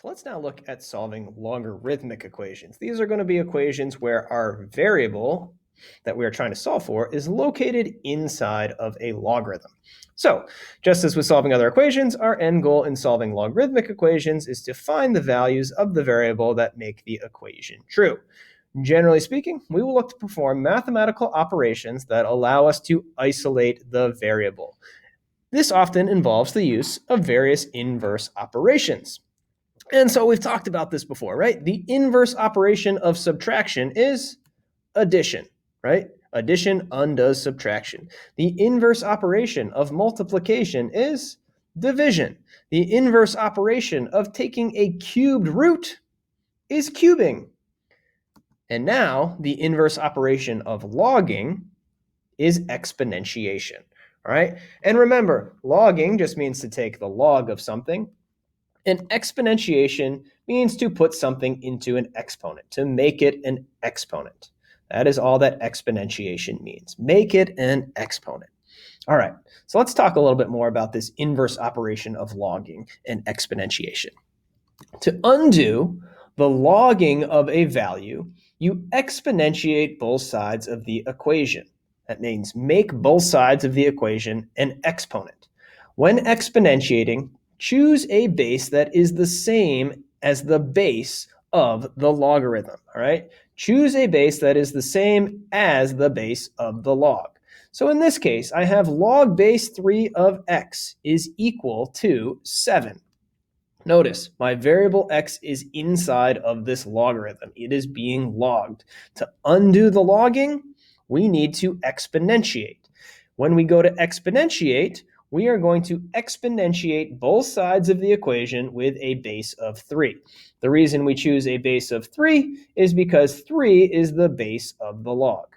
So let's now look at solving logarithmic equations. These are going to be equations where our variable that we are trying to solve for is located inside of a logarithm. So just as with solving other equations, our end goal in solving logarithmic equations is to find the values of the variable that make the equation true. Generally speaking, we will look to perform mathematical operations that allow us to isolate the variable. This often involves the use of various inverse operations. And so we've talked about this before, right? The inverse operation of subtraction is addition, right? Addition undoes subtraction. The inverse operation of multiplication is division. The inverse operation of taking a cubed root is cubing. And now the inverse operation of logging is exponentiation, all right? And remember, logging just means to take the log of something. And exponentiation means to put something into an exponent, to make it an exponent. That is all that exponentiation means. Make it an exponent. All right, so let's talk a little bit more about this inverse operation of logging and exponentiation. To undo the logging of a value, you exponentiate both sides of the equation. That means make both sides of the equation an exponent. When exponentiating, choose a base that is the same as the base of the logarithm, all right? Choose a base that is the same as the base of the log. So in this case, I have log base 3 of x is equal to 7. Notice my variable x is inside of this logarithm. It is being logged. To undo the logging, we need to exponentiate. When we go to exponentiate, we are going to exponentiate both sides of the equation with a base of 3. The reason we choose a base of 3 is because 3 is the base of the log.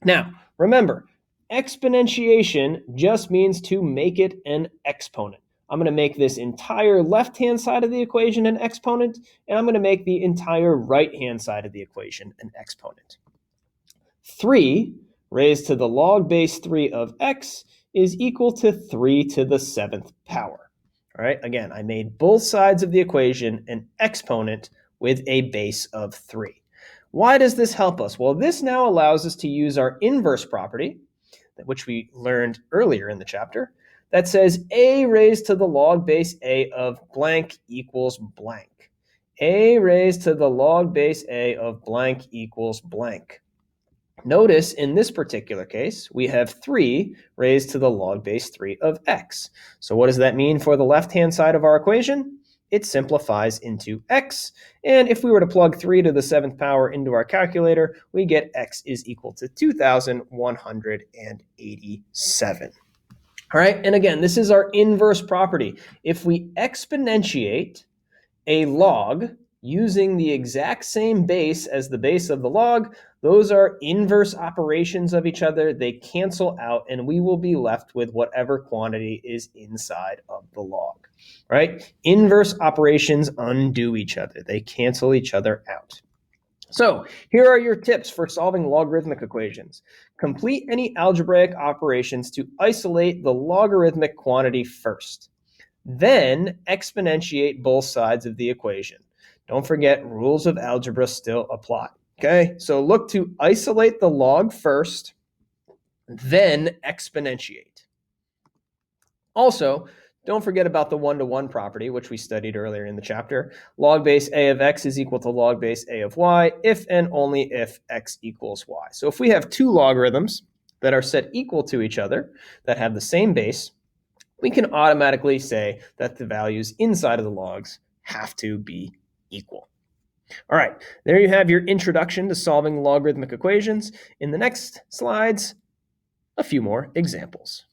Now, remember, exponentiation just means to make it an exponent. I'm going to make this entire left-hand side of the equation an exponent, and I'm going to make the entire right-hand side of the equation an exponent. 3 raised to the log base 3 of x is equal to 3 to the 7th power. All right, again, I made both sides of the equation an exponent with a base of 3. Why does this help us? Well, this now allows us to use our inverse property, which we learned earlier in the chapter, that says a raised to the log base a of blank equals blank. A raised to the log base a of blank equals blank. Notice in this particular case, we have 3 raised to the log base 3 of x. So what does that mean for the left-hand side of our equation? It simplifies into x. And if we were to plug 3 to the 7th power into our calculator, we get x is equal to 2,187. All right, and again, this is our inverse property. If we exponentiate a log using the exact same base as the base of the log, those are inverse operations of each other. They cancel out, and we will be left with whatever quantity is inside of the log, right? Inverse operations undo each other. They cancel each other out. So here are your tips for solving logarithmic equations. Complete any algebraic operations to isolate the logarithmic quantity first. Then exponentiate both sides of the equation. Don't forget, rules of algebra still apply. Okay, so look to isolate the log first, then exponentiate. Also, don't forget about the one-to-one property, which we studied earlier in the chapter. Log base a of x is equal to log base a of y if and only if x equals y. So if we have two logarithms that are set equal to each other, that have the same base, we can automatically say that the values inside of the logs have to be equal. All right, there you have your introduction to solving logarithmic equations. In the next slides, a few more examples.